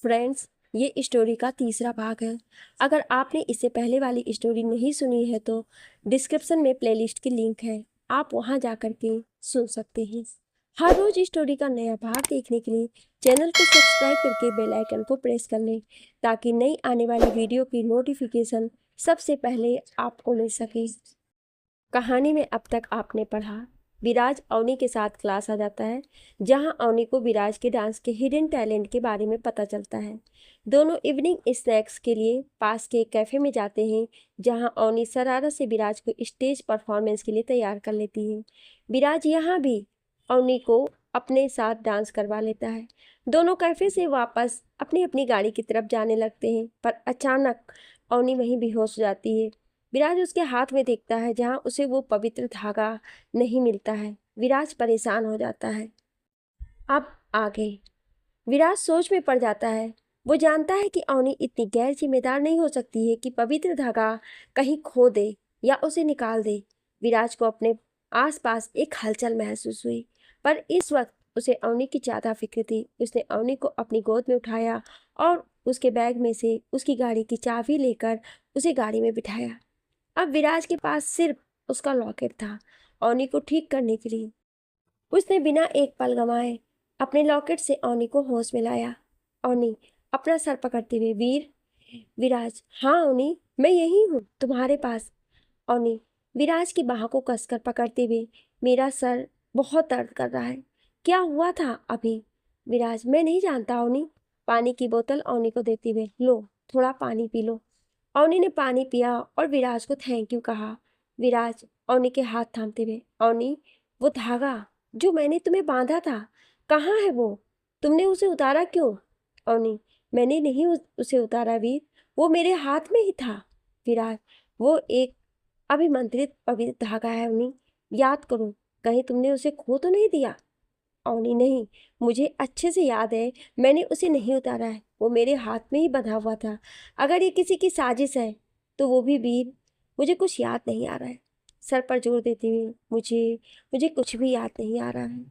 Friends, ये story का तीसरा भाग है। अगर आपने इससे पहले वाली स्टोरी नहीं सुनी है तो डिस्क्रिप्शन में प्लेलिस्ट की लिंक है, आप वहां जाकर के सुन सकते हैं। हर रोज स्टोरी का नया भाग देखने के लिए चैनल को सब्सक्राइब करके बेल आइकन को प्रेस कर लें ताकि नई आने वाली वीडियो की नोटिफिकेशन सबसे पहले आपको मिल सके। कहानी में अब तक आपने पढ़ा, विराज अवनी के साथ क्लास आ जाता है जहां अवनी को विराज के डांस के हिडन टैलेंट के बारे में पता चलता है। दोनों इवनिंग स्नैक्स के लिए पास के कैफे में जाते हैं जहां अवनी शरारत से विराज को स्टेज परफॉर्मेंस के लिए तैयार कर लेती है। विराज यहाँ भी अवनी को अपने साथ डांस करवा लेता है। दोनों कैफे से वापस अपनी अपनी गाड़ी की तरफ जाने लगते हैं, पर अचानक अवनी वहीं बेहोश हो जाती है। विराज उसके हाथ में देखता है जहां उसे वो पवित्र धागा नहीं मिलता है। विराज परेशान हो जाता है। अब आगे विराज सोच में पड़ जाता है। वो जानता है कि अवनी इतनी गैर जिम्मेदार नहीं हो सकती है कि पवित्र धागा कहीं खो दे या उसे निकाल दे। विराज को अपने आसपास एक हलचल महसूस हुई, पर इस वक्त उसे अवनी की ज़्यादा फिक्र थी। उसने अवनी को अपनी गोद में उठाया और उसके बैग में से उसकी गाड़ी की चाबी लेकर उसे गाड़ी में बिठाया। अब विराज के पास सिर्फ उसका लॉकेट था। अवनी को ठीक करने के लिए उसने बिना एक पल गंवाए अपने लॉकेट से अवनी को होश में लाया। अवनी अपना सर पकड़ते हुए, वीर। विराज, हाँ अवनी, मैं यही हूँ तुम्हारे पास। अवनी विराज की बाह को कसकर पकड़ते हुए, मेरा सर बहुत दर्द कर रहा है। क्या हुआ था अभी? विराज, मैं नहीं जानता अवनी। पानी की बोतल अवनी को देते हुए, लो थोड़ा पानी पी लो। अवनी ने पानी पिया और विराज को थैंक यू कहा। विराज अवनी के हाथ थामते हुए, अवनी, वो धागा जो मैंने तुम्हें बांधा था, कहाँ है वो? तुमने उसे उतारा क्यों? अवनी, मैंने नहीं उसे उतारा वीर, वो मेरे हाथ में ही था। विराज, वो एक अभिमंत्रित पवित्र धागा है अवनी, याद करो, कहीं तुमने उसे खो तो नहीं दिया? अवनी, नहीं, मुझे अच्छे से याद है, मैंने उसे नहीं उतारा है, वो मेरे हाथ में ही बंधा हुआ था। अगर ये किसी की साजिश है तो वो भी वीर, मुझे कुछ याद नहीं आ रहा है। सर पर जोर देते हुए, मुझे मुझे कुछ भी याद नहीं आ रहा है।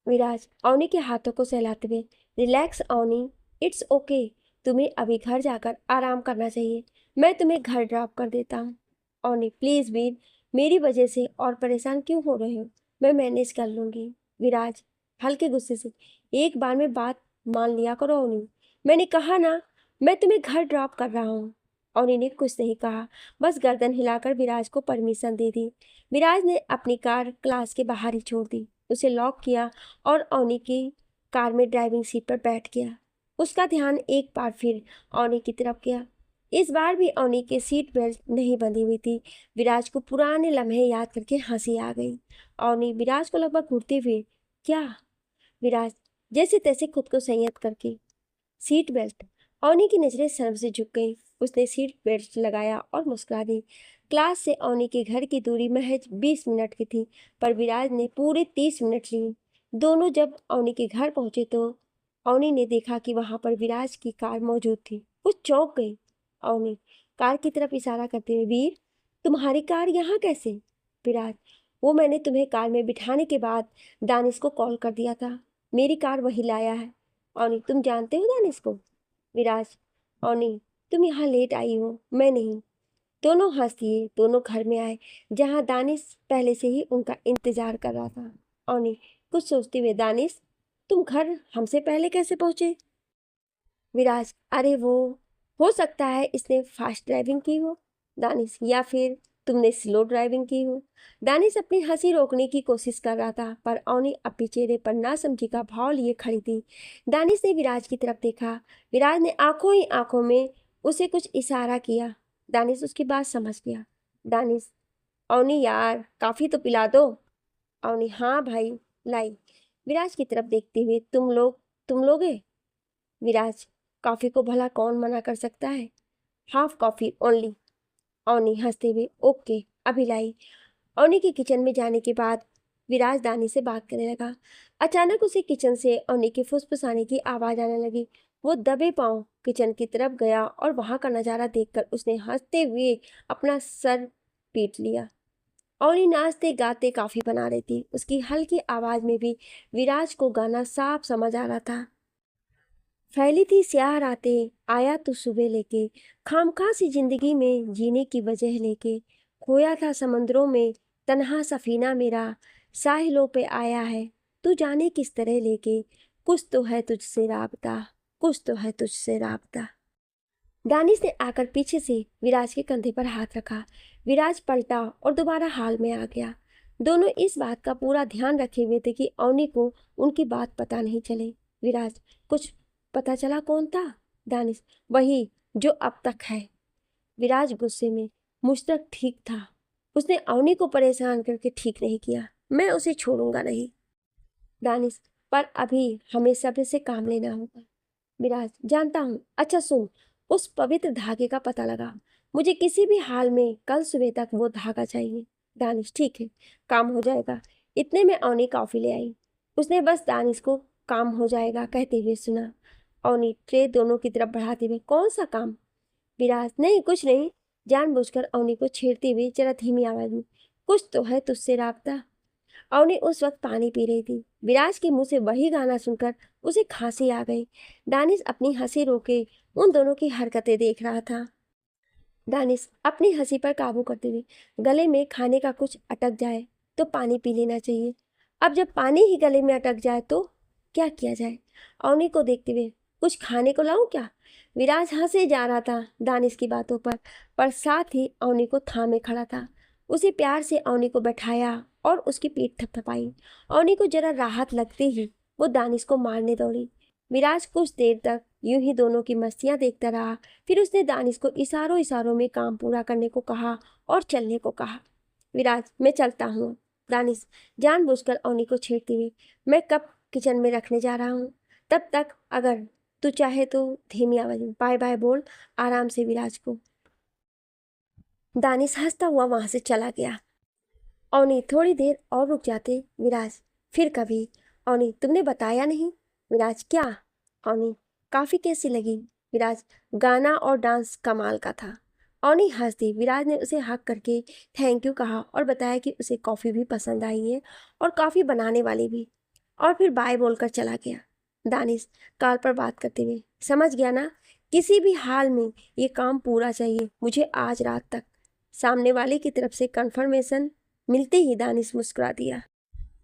विराज अवनी के हाथों को सहलाते हुए, रिलैक्स अवनी, इट्स ओके, तुम्हें अभी घर जाकर आराम करना चाहिए, मैं तुम्हें घर ड्रॉप कर देता हूँ। अवनी, प्लीज वीर, मेरी वजह से और परेशान क्यों हो रहे हो, मैं मैनेज कर लूंगी। विराज हल्के गुस्से से, एक बार में बात मान लिया करो अवनी, मैंने कहा ना, मैं तुम्हें घर ड्रॉप कर रहा हूँ। अवनी ने कुछ नहीं कहा, बस गर्दन हिलाकर विराज को परमिशन दे दी। विराज ने अपनी कार क्लास के बाहर ही छोड़ दी, उसे लॉक किया और अवनी की कार में ड्राइविंग सीट पर बैठ गया। उसका ध्यान एक बार फिर अवनी की तरफ गया। इस बार भी अवनी के सीट बेल्ट नहीं बंधी हुई थी। विराज को पुराने लम्हे याद करके हंसी आ गई। अवनी विराज को लगभग घूरते हुए, क्या? विराज जैसे तैसे खुद को संयत करके, सीट बेल्ट। अवनी की नजरें शर्म से झुक गईं। उसने सीट बेल्ट लगाया और मुस्कुरा दी। क्लास से अवनी के घर की दूरी महज 20 मिनट की थी, पर विराज ने पूरे 30 मिनट लिए। दोनों जब अवनी के घर पहुंचे तो अवनी ने देखा कि वहां पर विराज की कार मौजूद थी। वो चौंक गई। अवनी कार की तरफ इशारा करते हुए, वीर, तुम्हारी कार यहाँ कैसे? विराज, वो मैंने तुम्हें कार में बिठाने के बाद दानिश को कॉल कर दिया था, मेरी कार वही लाया है। अवनी, तुम जानते हो दानिश को? विराज, अवनी, तुम यहाँ लेट आई हो, मैं नहीं। दोनों हंस दिए। दोनों घर में आए जहाँ दानिश पहले से ही उनका इंतजार कर रहा था। अवनी कुछ सोचते हुए, दानिश, तुम घर हमसे पहले कैसे पहुंचे? विराज, अरे वो, हो सकता है इसने फास्ट ड्राइविंग की हो दानिश, या फिर तुमने स्लो ड्राइविंग की हो। दानिश अपनी हंसी रोकने की कोशिश कर रहा था, पर अवनी अपने चेहरे पर नासमझी का भाव लिए खड़ी थी। दानिश ने विराज की तरफ देखा। विराज ने आंखों ही आंखों में उसे कुछ इशारा किया। दानिश उसकी बात समझ गया। दानिश, अवनी यार, काफी तो पिला दो। अवनी, हाँ भाई, लाई। विराज की तरफ देखते हुए, तुम लोगे? विराज, कॉफी को भला कौन मना कर सकता है, हाफ कॉफी ओनली। अवनी हंसते हुए, ओके, अभी लाई। अवनी के किचन में जाने के बाद विराज दानी से बात करने लगा। अचानक उसे किचन से अवनी के फुसफुसाने की आवाज आने लगी। वो दबे पांव किचन की तरफ गया और वहां का नजारा देखकर उसने हंसते हुए अपना सर पीट लिया। अवनी नाचते गाते काफी बना रही थी। उसकी हल्की आवाज में भी विराज को गाना साफ समझ आ रहा था। फैली थी स्याह रातें, आया तू सुबह लेके, खामखा सी जिंदगी में जीने की वजह लेके, खोया था समंदरों में तन्हा सफीना मेरा, साहिलों पे आया है तू जाने किस तरह लेके, कुछ तो है तुझसे राबता, कुछ तो है तुझसे राबता। दानिश ने आकर पीछे से विराज के कंधे पर हाथ रखा। विराज पलटा और दोबारा हाल में आ गया। दोनों इस बात का पूरा ध्यान रखे हुए थे कि अवनी को उनकी बात पता नहीं चले। विराज, कुछ पता चला कौन था? दानिश, वही जो अब तक है। विराज गुस्से में, मुझ तक ठीक था, उसने अवनी को परेशान करके ठीक नहीं किया, मैं उसे छोड़ूंगा नहीं। दानिश, पर अभी हमें सब्र से काम लेना होगा। विराज, जानता हूँ। अच्छा सुन, उस पवित्र धागे का पता लगा, मुझे किसी भी हाल में कल सुबह तक वो धागा चाहिए। दानिश, ठीक है, काम हो जाएगा। इतने में अवनी कॉफी ले आई। उसने बस दानिश को काम हो जाएगा कहते हुए सुना। अवनी ट्रे दोनों की तरफ बढ़ाते हुए, कौन सा काम? विराज, नहीं कुछ नहीं, जानबूझकर अवनी को छेड़ते हुए जरा धीमी आवाज में, कुछ तो है तुझसे राबता। अवनी उस वक्त पानी पी रही थी। विराज के मुंह से वही गाना सुनकर उसे खांसी आ गई। दानिश अपनी हंसी रोके उन दोनों की हरकतें देख रहा था। दानिश अपनी हंसी पर काबू करते हुए, गले में खाने का कुछ अटक जाए तो पानी पी लेना चाहिए, अब जब पानी ही गले में अटक जाए तो क्या किया जाए? अवनी को देखते हुए, कुछ खाने को लाऊं क्या? विराज हंसे जा रहा था दानिश की बातों पर साथ ही अवनी को थामे खड़ा था। उसे प्यार से अवनी को बैठाया और उसकी पीठ थपथपाई। अवनी को जरा राहत लगते ही वो दानिश को मारने दौड़ी। विराज कुछ देर तक यूं ही दोनों की मस्तियां देखता रहा। फिर उसने दानिश को इशारों इशारों में काम पूरा करने को कहा और चलने को कहा। विराज, मैं चलता हूँ। दानिश जानबूझकर अवनी को छेड़ते हुए, मैं कप किचन में रखने जा रहा हूँ, तब तक अगर तू चाहे तो धीमी आवाज में बाय बाय बोल आराम से विराज को। दानिश हंसता हुआ वहां से चला गया। अवनी, थोड़ी देर और रुक जाते। विराज, फिर कभी। अवनी, तुमने बताया नहीं। विराज, क्या? अवनी, काफी कैसी लगी? विराज, गाना और डांस कमाल का था। अवनी हंस दी। विराज ने उसे हक करके थैंक यू कहा और बताया कि उसे कॉफ़ी भी पसंद आई है और कॉफ़ी बनाने वाली भी, और फिर बाय बोलकर चला गया। दानिश कॉल पर बात करते हुए, समझ गया ना, किसी भी हाल में ये काम पूरा चाहिए मुझे आज रात तक। सामने वाले की तरफ से कंफर्मेशन मिलते ही दानिश मुस्कुरा दिया।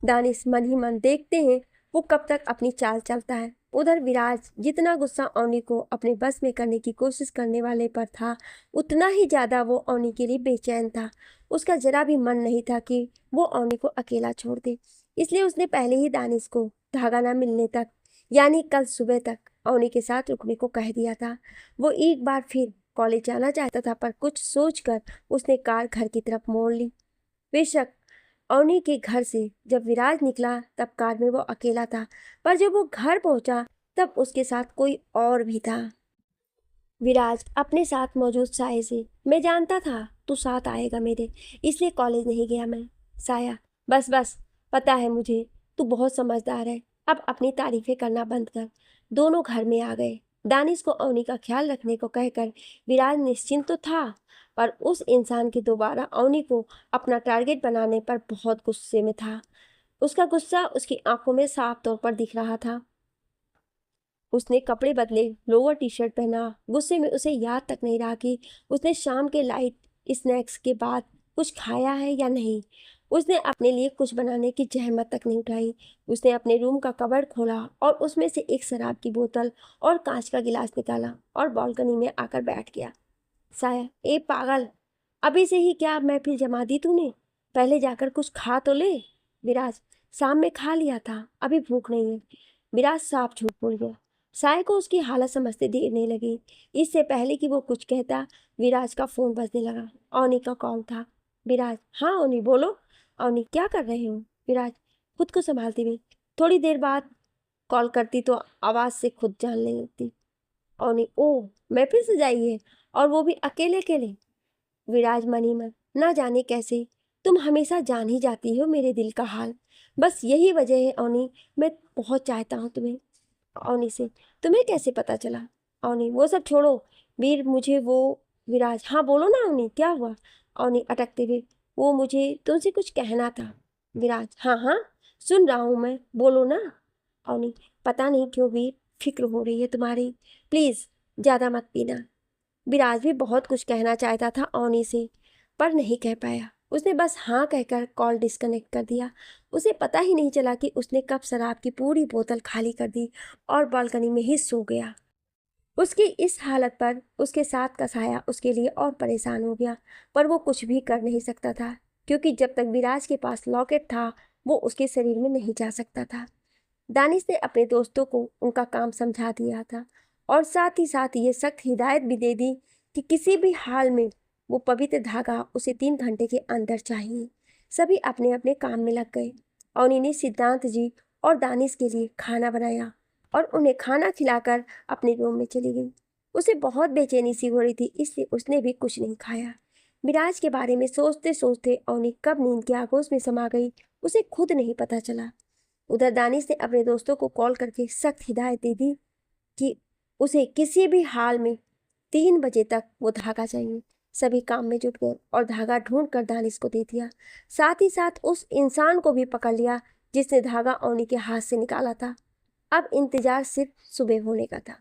दानिश मन ही मन देखते हैं वो कब तक अपनी चाल चलता है। उधर विराज जितना गुस्सा अवनी को अपने बस में करने की कोशिश करने वाले पर था, उतना ही ज्यादा वो अवनी के लिए बेचैन था। उसका जरा भी मन नहीं था कि वो अवनी को अकेला छोड़ दे, इसलिए उसने पहले ही दानिश को धागा न मिलने तक, यानी कल सुबह तक अवनी के साथ रुकने को कह दिया था। वो एक बार फिर कॉलेज जाना चाहता था, पर कुछ सोचकर उसने कार घर की तरफ मोड़ ली। बेशक अवनी के घर से जब विराज निकला तब कार में वो अकेला था, पर जब वो घर पहुंचा तब उसके साथ कोई और भी था। विराज अपने साथ मौजूद साये से, मैं जानता था तू साथ आएगा मेरे, इसलिए कॉलेज नहीं गया मैं। साया, बस बस, पता है मुझे तू बहुत समझदार है, अब अपनी तारीफें करना बंद कर। दोनों घर में आ गए। दानिश को अवनी का ख्याल रखने को कहकर विराज निश्चिंत तो था, पर उस इंसान के दोबारा अवनी को अपना टारगेट बनाने पर बहुत गुस्से में था। उसका गुस्सा उसकी आंखों में साफ तौर पर दिख रहा था। उसने कपड़े बदले, लोअर टी शर्ट पहना। गुस्से में उसे याद तक नहीं रहा कि उसने शाम के लाइट स्नैक्स के बाद कुछ खाया है या नहीं। उसने अपने लिए कुछ बनाने की जहमत तक नहीं उठाई। उसने अपने रूम का कबर्ड खोला और उसमें से एक शराब की बोतल और कांच का गिलास निकाला और बालकनी में आकर बैठ गया। साया, ए पागल, अभी से ही क्या महफिल जमा दी तूने? पहले जाकर कुछ खा तो ले। विराज, शाम में खा लिया था, अभी भूख नहीं है। विराज साफ झूठ बोल गया। साय को उसकी हालत समझते देर नहीं लगी। इससे पहले कि वो कुछ कहता, विराज का फोन बजने लगा। अवनी का कॉल था। विराज, हाँ अवनी बोलो। अवनी, क्या कर रहे हो? विराज खुद को संभालते हुए, थोड़ी देर बाद कॉल करती तो आवाज से खुद जान ले लगती। अवनी, ओह, महफिल सजाई है और वो भी अकेले अकेले? विराज मन ही मन, ना जाने कैसे तुम हमेशा जान ही जाती हो मेरे दिल का हाल, बस यही वजह है अवनी, मैं बहुत चाहता हूँ तुम्हें। अवनी से, तुम्हें कैसे पता चला? अवनी, वो सब छोड़ो वीर, मुझे वो। विराज, हाँ बोलो ना अवनी, क्या हुआ? अवनी अटकते हुए, वो मुझे तुमसे कुछ कहना था। विराज, हाँ हाँ सुन रहा हूँ मैं, बोलो ना। अवनी, पता नहीं क्यों वीर, फिक्र हो रही है तुम्हारी, प्लीज़ ज़्यादा मत पीना। विराज भी बहुत कुछ कहना चाहता था अवनी से, पर नहीं कह पाया। उसने बस हाँ कहकर कॉल डिस्कनेक्ट कर दिया। उसे पता ही नहीं चला कि उसने कब शराब की पूरी बोतल खाली कर दी और बालकनी में ही सो गया। उसकी इस हालत पर उसके साथ का साया उसके लिए और परेशान हो गया, पर वो कुछ भी कर नहीं सकता था, क्योंकि जब तक विराज के पास लॉकेट था वो उसके शरीर में नहीं जा सकता था। दानिश ने अपने दोस्तों को उनका काम समझा दिया था और साथ ही साथ ये सख्त हिदायत भी दे दी कि किसी भी हाल में वो पवित्र धागा उसे 3 घंटे के अंदर चाहिए। सभी अपने अपने काम में लग गए। अवनी ने सिद्धांत जी और दानिश के लिए खाना बनाया और उन्हें खाना खिलाकर अपने रूम में चली गई। उसे बहुत बेचैनी सी हो रही थी, इसलिए उसने भी कुछ नहीं खाया। मिराज के बारे में सोचते सोचते अवनी कब नींद के आगोश में समा गई उसे खुद नहीं पता चला। उधर दानिश ने अपने दोस्तों को कॉल करके सख्त हिदायत दे दी कि उसे किसी भी हाल में 3 बजे तक वो धागा चाहिए। सभी काम में जुट गए और धागा ढूंढ कर दानिश को दे दिया। साथ ही साथ उस इंसान को भी पकड़ लिया जिसने धागा अवनी के हाथ से निकाला था। अब इंतजार सिर्फ सुबह होने का था।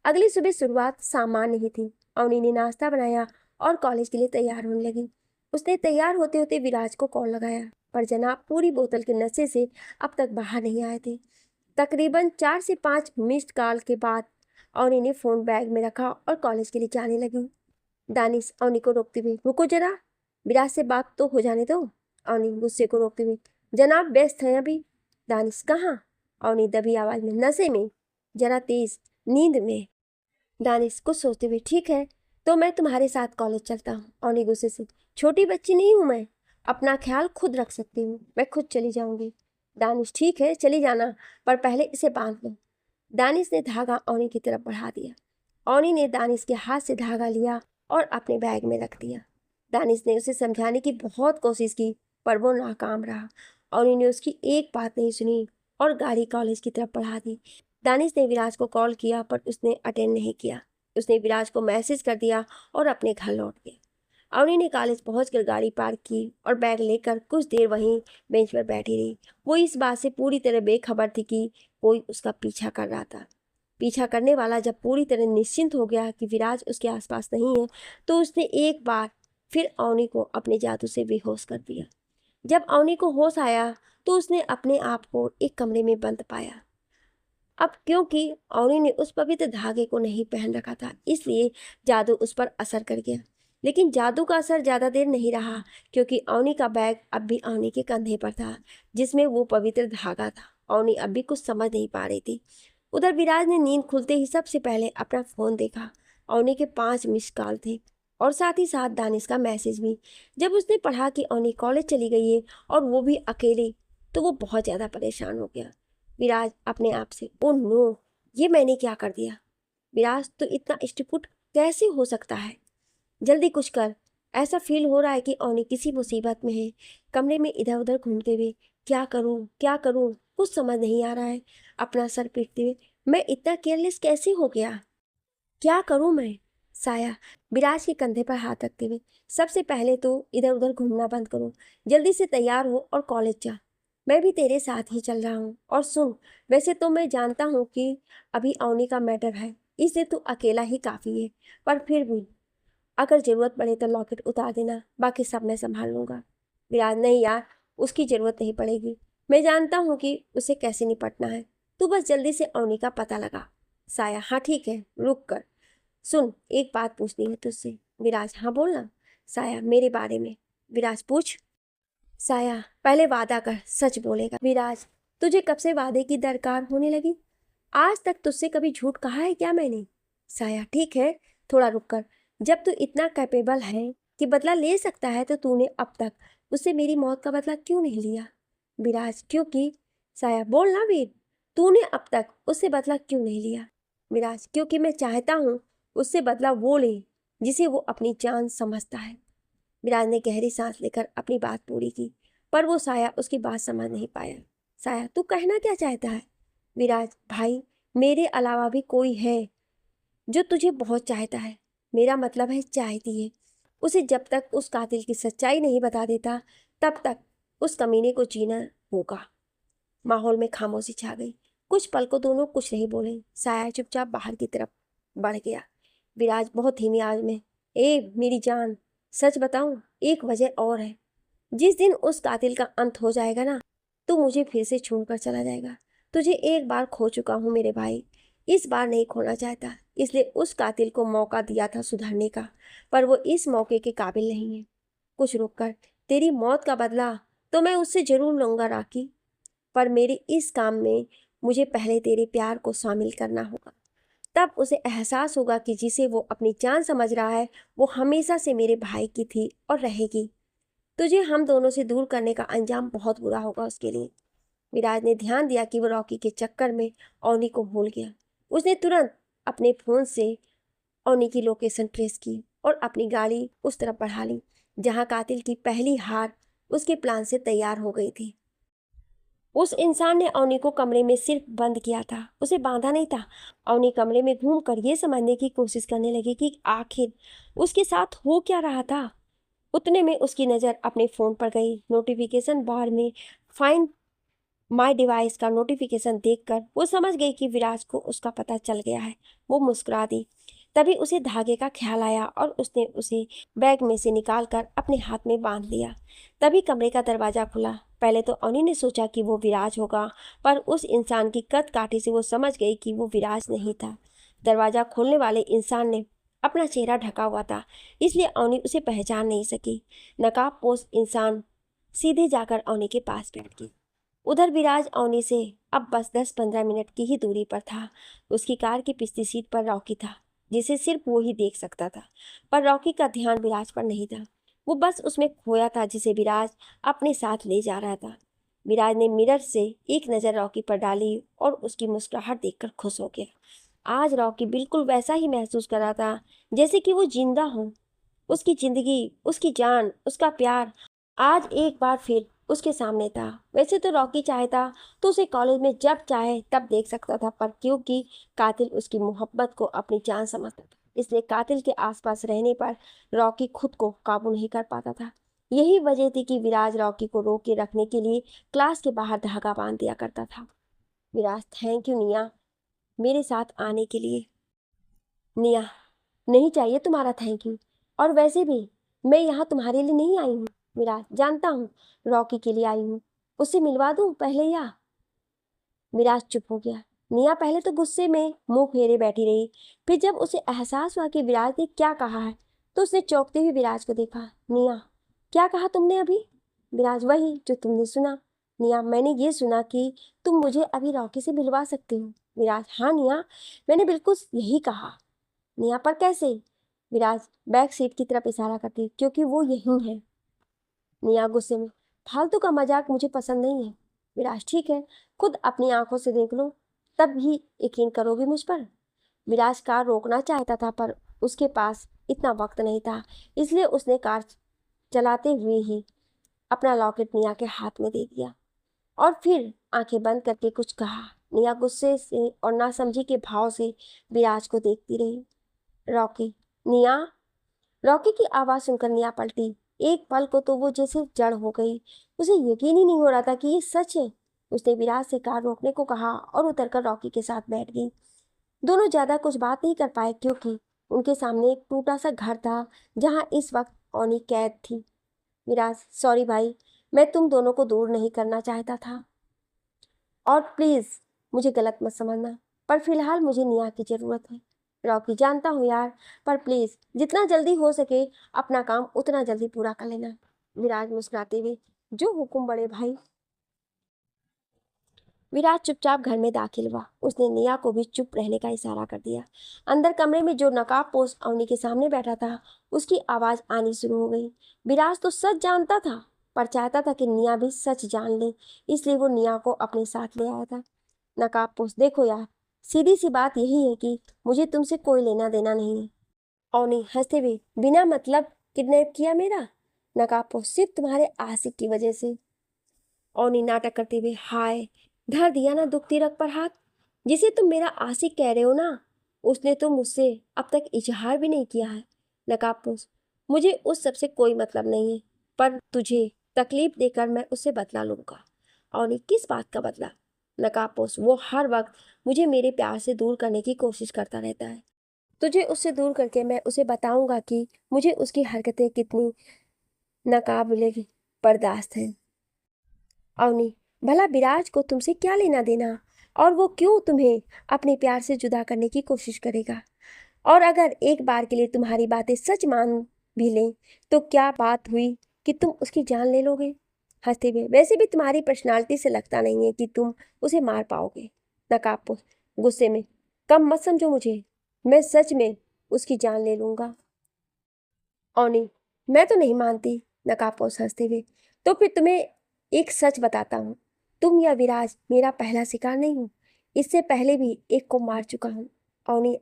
अगली सुबह शुरुआत सामान्य ही थी। अवनी ने नाश्ता बनाया और कॉलेज के लिए तैयार होने लगी। उसने तैयार होते होते विराज को कॉल लगाया, पर जनाब पूरी बोतल के नशे से अब तक बाहर नहीं आए थे। तकरीबन 4 से 5 मिस्ड कॉल के बाद अवनी ने फ़ोन बैग में रखा और कॉलेज के लिए जाने लगी। दानिश अवनी को रोकते हुए, रुको जरा, विराज से बात तो हो जाने दो। अवनी गुस्से को रोकते हुए, जनाब व्यस्त हैं अभी। दानिश, कहाँ? अवनी दबी आवाज में, नशे में, जरा तेज, नींद में। दानिश कुछ सोचते हुए, ठीक है तो मैं तुम्हारे साथ कॉलेज चलता हूँ। अवनी गुस्से से, छोटी बच्ची नहीं हूँ मैं, अपना ख्याल खुद रख सकती हूँ, मैं खुद चली जाऊंगी। दानिश, ठीक है चली जाना, पर पहले इसे बांध लो। दानिश ने धागा अवनी की तरफ बढ़ा दिया। अवनी ने दानिश के हाथ से धागा लिया और अपने बैग में रख दिया। दानिश ने उसे समझाने की बहुत कोशिश की, पर वो नाकाम रहा। अवनी ने उसकी एक बात नहीं सुनी और गाड़ी कॉलेज की तरफ बढ़ा दी। दानिश ने विराज को कॉल किया, पर उसने अटेंड नहीं किया। उसने विराज को मैसेज कर दिया और अपने घर लौट गया। अवनी ने कॉलेज पहुंचकर गाड़ी पार्क की और बैग लेकर कुछ देर वहीं बेंच पर बैठी रही। वो इस बात से पूरी तरह बेखबर थी कि कोई उसका पीछा कर रहा था। पीछा करने वाला जब पूरी तरह निश्चिंत हो गया कि विराज उसके आसपास नहीं है, तो उसने एक बार फिर अवनी को अपने जादू से बेहोश कर दिया। जब अवनी को होश आया तो उसने अपने आप को एक कमरे में बंद पाया। अब क्योंकि अवनी ने उस पवित्र धागे को नहीं पहन रखा था, इसलिए जादू उस पर असर कर गया। लेकिन जादू का असर ज़्यादा देर नहीं रहा, क्योंकि अवनी का बैग अब भी अवनी के कंधे पर था, जिसमें वो पवित्र धागा था। अवनी अब भी कुछ समझ नहीं पा रही थी। उधर विराज ने नींद खुलते ही सबसे पहले अपना फ़ोन देखा। अवनी के 5 मिस्ड कॉल थे और साथ ही साथ दानिश का मैसेज भी। जब उसने पढ़ा कि अवनी कॉलेज चली गई है और वो भी अकेले, तो वो बहुत ज़्यादा परेशान हो गया। विराज अपने आप से, ओ नो, ये मैंने क्या कर दिया? विराज तो इतना स्टूपिड कैसे हो सकता है? जल्दी कुछ कर। ऐसा फील हो रहा है कि अवनी किसी मुसीबत में है। कमरे में इधर उधर घूमते हुए, क्या करूं क्या करूं, कुछ समझ नहीं आ रहा है। अपना सर पीटते हुए, मैं इतना केयरलेस कैसे हो गया? क्या करूं मैं? साया विराज के कंधे पर हाथ रखते हुए, सबसे पहले तो इधर उधर घूमना बंद करो, जल्दी से तैयार हो और कॉलेज जा। मैं भी तेरे साथ ही चल रहा हूँ। और सुन, वैसे तो मैं जानता हूँ कि अभी अवनी का मैटर है, इसलिए तू अकेला ही काफ़ी है, पर फिर भी अगर ज़रूरत पड़े तो लॉकेट उतार देना, बाकी सब मैं संभाल लूँगा। विराज, नहीं यार, उसकी ज़रूरत नहीं पड़ेगी। मैं जानता हूँ कि उसे कैसे निपटना है। तू बस जल्दी से अवनी का पता लगा। साया, हाँ ठीक है, रुक कर। सुन, एक बात पूछनी है तुझसे। विराज, हाँ बोलना। साया, मेरे बारे में। विराज, पूछ। साया, पहले वादा कर, सच बोलेगा। विराज, तुझे कब से वादे की दरकार होने लगी? आज तक तुझसे कभी झूठ कहा है क्या मैंने? साया, ठीक है, थोड़ा रुक कर। जब तू इतना कैपेबल है कि बदला ले सकता है, तो तूने अब तक उससे मेरी मौत का बदला क्यों नहीं लिया? विराज, क्योंकि। साया, बोल ना वीर, तूने अब तक उससे बदला क्यों नहीं लिया? विराज, क्योंकि मैं चाहता हूँ उससे बदला वो ले जिसे वो अपनी जान समझता है। विराज ने गहरी सांस लेकर अपनी बात पूरी की, पर वो साया उसकी बात समझ नहीं पाया। साया, तू कहना क्या चाहता है? विराज, भाई, मेरे अलावा भी कोई है जो तुझे बहुत चाहता है। मेरा मतलब है चाहती है। उसे जब तक उस कातिल की सच्चाई नहीं बता देता, तब तक उस कमीने को जीना होगा। माहौल में खामोशी छा गई। कुछ पल को दोनों कुछ नहीं बोले। साया चुपचाप बाहर की तरफ बढ़ गया। विराज बहुत धीमी आवाज में, ए मेरी जान, सच बताऊं, एक वजह और है। जिस दिन उस कातिल का अंत हो जाएगा ना, तो मुझे फिर से छोड़कर चला जाएगा। तुझे एक बार खो चुका हूँ मेरे भाई, इस बार नहीं खोना चाहता। इसलिए उस कातिल को मौका दिया था सुधरने का, पर वो इस मौके के काबिल नहीं है। कुछ रुक कर, तेरी मौत का बदला तो मैं उससे जरूर लूंगा राखी, पर मेरे इस काम में मुझे पहले तेरे प्यार को शामिल करना होगा। तब उसे एहसास होगा कि जिसे वो अपनी जान समझ रहा है, वो हमेशा से मेरे भाई की थी और रहेगी। तुझे हम दोनों से दूर करने का अंजाम बहुत बुरा होगा उसके लिए। विराज ने ध्यान दिया कि वो रॉकी के चक्कर में अवनी को भूल गया। उसने तुरंत अपने फोन से अवनी की लोकेशन ट्रेस की और अपनी गाड़ी उस तरफ बढ़ा ली जहां कातिल की पहली हार उसके प्लान से तैयार हो गई थी। उस इंसान ने अवनी को कमरे में सिर्फ बंद किया था, उसे बांधा नहीं था। अवनी कमरे में घूमकर ये समझने की कोशिश करने लगी कि आखिर उसके साथ हो क्या रहा था। उतने में उसकी नज़र अपने फ़ोन पर गई। नोटिफिकेशन बार में फाइंड माय डिवाइस का नोटिफिकेशन देखकर वो समझ गई कि विराज को उसका पता चल गया है। वो मुस्कुरा दी। तभी उसे धागे का ख्याल आया और उसने उसे बैग में से निकालकर अपने हाथ में बांध लिया। तभी कमरे का दरवाज़ा खुला। पहले तो अवनी ने सोचा कि वो विराज होगा, पर उस इंसान की कद काठी से वो समझ गई कि वो विराज नहीं था। दरवाज़ा खोलने वाले इंसान ने अपना चेहरा ढका हुआ था, इसलिए अवनी उसे पहचान नहीं सकी। नकाबपोश इंसान सीधे जाकर अवनी के पास बैठ गई। उधर विराज अवनी से अब बस 10-15 मिनट की ही दूरी पर था। उसकी कार की पिछली सीट पर रॉकी था, जिसे सिर्फ वो ही देख सकता था। पर रॉकी का ध्यान विराज पर नहीं था, वो बस उसमें खोया था जिसे विराज अपने साथ ले जा रहा था। विराज ने मिरर से एक नज़र रॉकी पर डाली और उसकी मुस्कुराहट देखकर खुश हो गया। आज रॉकी बिल्कुल वैसा ही महसूस कर रहा था जैसे कि वो जिंदा हो। उसकी जिंदगी, उसकी जान, उसका प्यार आज एक बार फिर उसके सामने था। वैसे तो रॉकी चाहता तो उसे कॉलेज में जब चाहे तब देख सकता था, पर क्योंकि कातिल उसकी मोहब्बत को अपनी जान समझता था, इसलिए कातिल के आसपास रहने पर रॉकी खुद को काबू नहीं कर पाता था। यही वजह थी कि विराज रॉकी को रोक के रखने के लिए क्लास के बाहर धागा बांध दिया करता था। विराज, थैंक यू निया, मेरे साथ आने के लिए। निया, नहीं चाहिए तुम्हारा थैंक यू, और वैसे भी मैं यहाँ तुम्हारे लिए नहीं आई हूँ। विराज, जानता हूँ, रॉकी के लिए आई हूँ। उससे मिलवा दूँ पहले या? विराज चुप हो गया। निया पहले तो गुस्से में मुंह फेरे बैठी रही, फिर जब उसे एहसास हुआ कि विराज ने क्या कहा है, तो उसने चौंकते हुए विराज को देखा। निया, क्या कहा तुमने अभी? विराज, वही जो तुमने सुना। निया, मैंने ये सुना कि तुम मुझे अभी रॉकी से मिलवा सकते हो। विराज, हाँ निया, मैंने बिल्कुल यही कहा। नेहा, पर कैसे? विराज बैक सीट की तरफ इशारा करती, क्योंकि वो यही है। नेहा गुस्से में, फालतू का मजाक मुझे पसंद नहीं है। विराज, ठीक है, खुद अपनी आंखों से देख लो, तब भी यकीन करोगे मुझ पर? विराज कार रोकना चाहता था, पर उसके पास इतना वक्त नहीं था, इसलिए उसने कार चलाते हुए ही अपना लॉकेट नेहा के हाथ में दे दिया और फिर आंखें बंद करके कुछ कहा। नेहा गुस्से से और नासमझी के भाव से विराज को देखती रही। रॉकी, निया। रॉकी की आवाज़ सुनकर निया पलटी। एक पल को तो वो जैसे जड़ हो गई। उसे यकीन ही नहीं हो रहा था कि ये सच है। उसने विराज से कार रोकने को कहा और उतरकर रॉकी के साथ बैठ गई। दोनों ज़्यादा कुछ बात नहीं कर पाए, क्योंकि उनके सामने एक टूटा सा घर था जहां इस वक्त ओनी कैद थी। विराज, सॉरी भाई, मैं तुम दोनों को दूर नहीं करना चाहता था, और प्लीज़ मुझे गलत मत समझना, पर फिलहाल मुझे निया की ज़रूरत है। रॉकी, जानता हूँ यार, पर प्लीज़ जितना जल्दी हो सके अपना काम उतना जल्दी पूरा कर लेना। विराज मुस्कुराते हुए, जो हुक्म बड़े भाई। विराज चुपचाप घर में दाखिल हुआ। उसने निया को भी चुप रहने का इशारा कर दिया। अंदर कमरे में जो नकाबपोश अवनी के सामने बैठा था, उसकी आवाज़ आनी शुरू हो गई। विराज तो सच जानता था, पर चाहता था कि निया भी सच जान ले, इसलिए वो निया को अपने साथ ले आया था। नकाबपोश, देखो यार, सीधी सी बात यही है कि मुझे तुमसे कोई लेना देना नहीं है। अवनी हंसते हुए, बिना मतलब किडनैप किया मेरा? नकाबपोश, सिर्फ तुम्हारे आशिक की वजह से। अवनी नाटक करते हुए, हाय, धर दिया ना दुखती रग पर हाथ। जिसे तुम मेरा आशिक कह रहे हो ना, उसने तो मुझसे अब तक इजहार भी नहीं किया है। नकाबपोश, मुझे उस सब से कोई मतलब नहीं है, पर तुझे तकलीफ देकर मैं उससे बदला लूंगा। अवनी, किस बात का बदला? नकाबपोश, वो हर वक्त मुझे मेरे प्यार से दूर करने की कोशिश करता रहता है। तुझे उससे दूर करके मैं उसे बताऊंगा कि मुझे उसकी हरकतें कितनी नाकाबिले बर्दाश्त हैं। अवनी, भला विराज को तुमसे क्या लेना देना, और वो क्यों तुम्हें अपने प्यार से जुदा करने की कोशिश करेगा? और अगर एक बार के लिए तुम्हारी बातें सच मान भी लें तो क्या बात हुई कि तुम उसकी जान ले लोगे? हंसते हुए, वैसे भी तुम्हारी पर्सनालिटी से लगता नहीं है कि तुम उसे मार पाओगे। नकाबपोश गुस्से में, कम मत समझो मुझे, मैं सच में उसकी जान ले लूंगा। अवनी, मैं तो नहीं मानती। नकाबपोश हंसते हुए, तो फिर तुम्हें एक सच बताता हूँ, तुम या विराज मेरा पहला शिकार नहीं हूँ। इससे पहले भी एक को मार चुका हूँ। अवनी,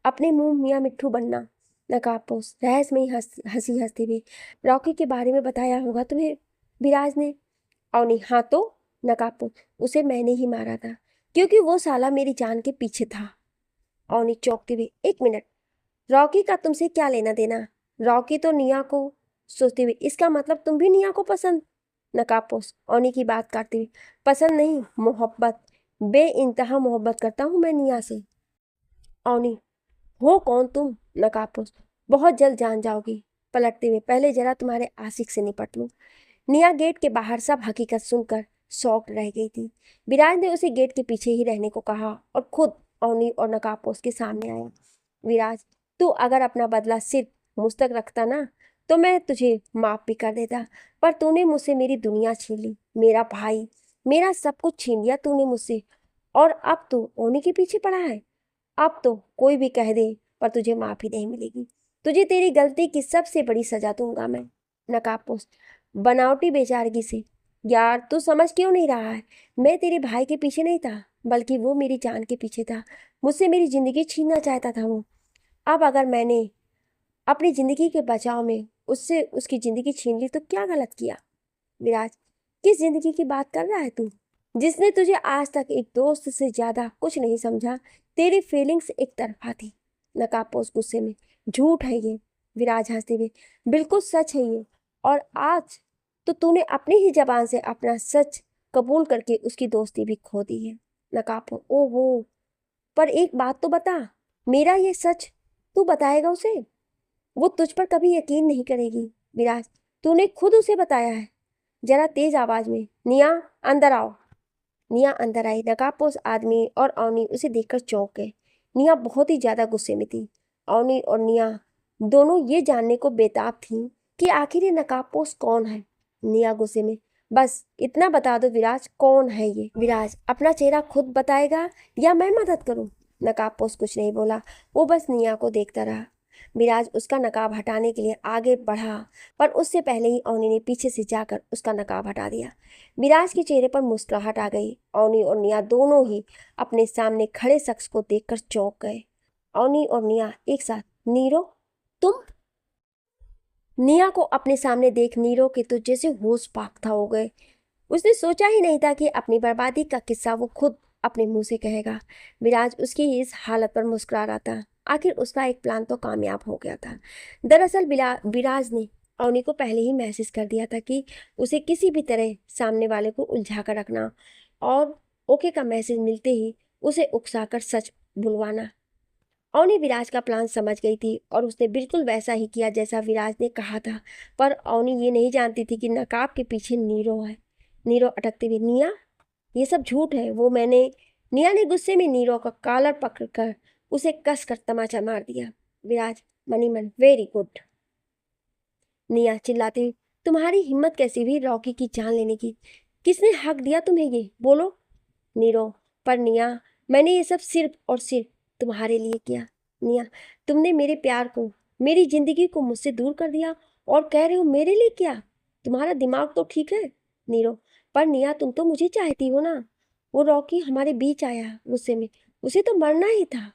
अपने मुंह मियाँ मिट्ठू बनना। नकाबपोश रहस्यमयी हंसी हंसते हुए, रॉकी के बारे में बताया होगा तुम्हें विराज ने? अवनी, हाँ तो? नकाबपोश, उसे मैंने ही मारा था, क्योंकि वो साला मेरी जान के पीछे था। अवनी चौंकते हुए, एक मिनट, रॉकी का तुमसे क्या लेना देना? रॉकी तो निया को। सोचते हुए, इसका मतलब तुम भी निया को पसंद? नकाबपोश अवनी की बात काटते हुए, पसंद नहीं, मोहब्बत, बे इंतहा मोहब्बत करता हूँ मैं निया से। अवनी, हो कौन तुम? नकाबपोश, बहुत जल्द जान जाओगी। पलटते हुए, पहले जरा तुम्हारे आशिक से निपट लूं। निया गेट के बाहर सब हकीकत सुनकर शॉक्ड रह गई थी। विराज ने उसे गेट के पीछे ही रहने को कहा और खुद अवनी और नकाबपोश के सामने आया। विराज, तू अगर अपना बदला सिर्फ मुझ तक रखता ना तो मैं तुझे माफ भी कर देता, पर तूने मुझसे मेरी दुनिया छीन ली, मेरा भाई, मेरा सब कुछ छीन लिया तूने मुझसे, और अब तू अवनी के पीछे पड़ा है। अब तो कोई भी कह दे पर तुझे माफी नहीं मिलेगी। तुझे तेरी गलती की सबसे बड़ी सजा दूंगा मैं। नकाबपोश बनावटी बेचारगी से, यार तू समझ क्यों नहीं रहा है? मैं तेरे भाई के पीछे नहीं था, बल्कि वो मेरी जान के पीछे था। मुझसे मेरी जिंदगी छीनना चाहता था वो। अब अगर मैंने अपनी जिंदगी के बचाव में उससे उसकी जिंदगी छीन ली तो क्या गलत किया? विराज, किस जिंदगी की बात कर रहा है तू, जिसने तुझे आज तक एक दोस्त से ज्यादा कुछ नहीं समझा? तेरी फीलिंग्स एक तरफा थी। नकाबपोश गुस्से में, झूठ है ये। विराज हंसते हुए, बिल्कुल सच है ये, और आज तो तूने अपनी ही जबान से अपना सच कबूल करके उसकी दोस्ती भी खो दी है। नकाबपोश, ओहो, पर एक बात तो बता, मेरा ये सच तू बताएगा उसे? वो तुझ पर कभी यकीन नहीं करेगी। विराज, तूने खुद उसे बताया है। जरा तेज आवाज में, निया अंदर आओ। निया अंदर आई। नकाबपोश आदमी और अवनी उसे देखकर चौंक गए। निया बहुत ही ज्यादा गुस्से में थी। अवनी और निया दोनों ये जानने को बेताब थीं कि आखिर ये नकाबपोश कौन है। निया गुस्से में, बस इतना बता दो विराज, कौन है ये? विराज, अपना चेहरा खुद बताएगा या मैं मदद करूं? नकाबपोश कुछ नहीं बोला, वो बस निया को देखता रहा। विराज उसका नकाब हटाने के लिए आगे बढ़ा, पर उससे पहले ही अवनी ने पीछे से जाकर उसका नकाब हटा दिया। विराज के चेहरे पर मुस्कुराहट आ गई। अवनी और निया दोनों ही अपने सामने खड़े शख्स को देखकर चौंक गए। अवनी और निया एक साथ, नीरो, तुम? निया को अपने सामने देख नीरो के तो जैसे होश फाख्ता हो गए। उसने सोचा ही नहीं था कि अपनी बर्बादी का किस्सा वो खुद अपने मुंह से कहेगा। विराज उसकी इस हालत पर मुस्कुरा रहा था। आखिर उसका एक प्लान तो कामयाब हो गया था। दरअसल विराज ने अवनी को पहले ही मैसेज कर दिया था कि उसे किसी भी तरह सामने वाले को उलझा कर रखना, और ओके का मैसेज मिलते ही उसे उकसाकर सच बुलवाना। अवनी विराज का प्लान समझ गई थी और उसने बिल्कुल वैसा ही किया जैसा विराज ने कहा था। पर अवनी ये नहीं जानती थी कि नकाब के पीछे नीरो है। नीरो अटकते हुए, निया, ये सब झूठ है, वो मैंने। निया ने गुस्से में नीरो का कॉलर पकड़कर उसे कस कर तमाचा मार दिया। विराज मनी मन, वेरी गुड। निया चिल्लाते हुए, तुम्हारी हिम्मत कैसी हुई रॉकी की जान लेने की? किसने हक दिया तुम्हें ये, बोलो? नीरो, पर निया, मैंने ये सब सिर्फ और सिर्फ तुम्हारे लिए किया। निया, तुमने मेरे प्यार को, मेरी जिंदगी को मुझसे दूर कर दिया और कह रहे हो मेरे लिए क्या? तुम्हारा दिमाग तो ठीक है? नीरो, पर निया तुम तो मुझे चाहती हो ना। वो रॉकी हमारे बीच आया गुस्से में, उसे तो मरना ही था।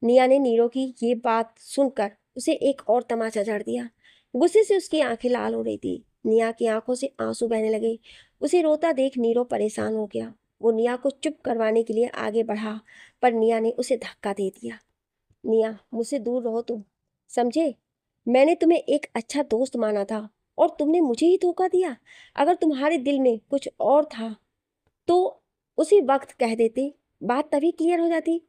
निया ने नीरो की ये बात सुनकर उसे एक और तमाचा जड़ दिया। गुस्से से उसकी आंखें लाल हो रही थी। निया की आंखों से आंसू बहने लगे। उसे रोता देख नीरो परेशान हो गया। वो निया को चुप करवाने के लिए आगे बढ़ा, पर निया ने उसे धक्का दे दिया। निया, मुझसे दूर रहो तुम, समझे? मैंने तुम्हें एक अच्छा दोस्त माना था और तुमने मुझे ही धोखा दिया। अगर तुम्हारे दिल में कुछ और था तो उसी वक्त कह देते, बात तभी क्लियर हो जाती।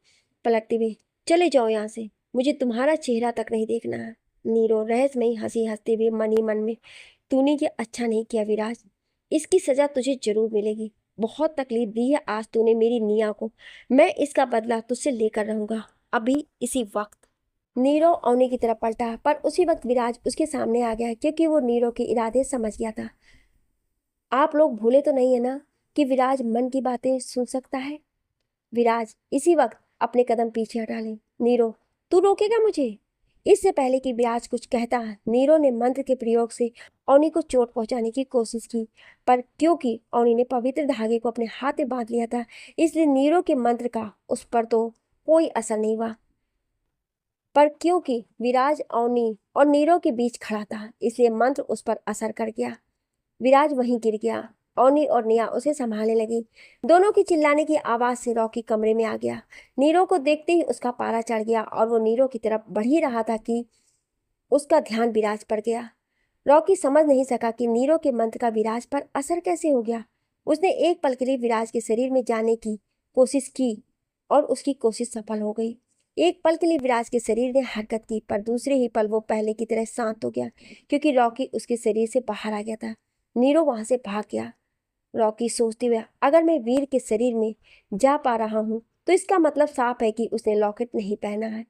पलटते हुए, चले जाओ यहाँ से, मुझे तुम्हारा चेहरा तक नहीं देखना है। नीरो रहस्यमयी हंसी हंसते हुए मन ही मन में, तूने ये अच्छा नहीं किया विराज, इसकी सजा तुझे जरूर मिलेगी। बहुत तकलीफ दी है आज तूने मेरी निया को, मैं इसका बदला तुझसे लेकर रहूंगा अभी इसी वक्त। नीरो अवनी की तरफ पलटा, पर उसी वक्त विराज उसके सामने आ गया, क्योंकि वो नीरो के इरादे समझ गया था। आप लोग भूले तो नहीं है ना कि विराज मन की बातें सुन सकता है। विराज इसी वक्त अपने कदम पीछे हटा ले। नीरो, तू रोकेगा मुझे? इससे पहले कि विराज कुछ कहता, नीरो ने मंत्र के प्रयोग से अवनी को चोट पहुंचाने की कोशिश की, पर क्योंकि अवनी ने पवित्र धागे को अपने हाथ में बांध लिया था, इसलिए नीरो के मंत्र का उस पर तो कोई असर नहीं हुआ। पर क्योंकि विराज अवनी और नीरो के बीच खड़ा था, इसलिए मंत्र उस पर असर कर गया। विराज वहीं गिर गया। अवनी और निया उसे संभालने लगी। दोनों की चिल्लाने की आवाज से रॉकी कमरे में आ गया। नीरो को देखते ही उसका पारा चढ़ गया और वो नीरो की तरफ बढ़ ही रहा था कि उसका ध्यान विराज पर गया। रॉकी समझ नहीं सका कि नीरो के मंत्र का विराज पर असर कैसे हो गया। उसने एक पल के लिए विराज के शरीर में जाने की कोशिश की और उसकी कोशिश सफल हो गई। एक पल के लिए विराज के शरीर ने हरकत की, पर दूसरे ही पल वो पहले की तरह शांत हो गया, क्योंकि रॉकी उसके शरीर से बाहर आ गया था। नीरो वहां से भाग गया। रॉकी सोचते हुए, अगर मैं वीर के शरीर में जा पा रहा हूँ तो इसका मतलब साफ है कि उसने लॉकेट नहीं पहना है।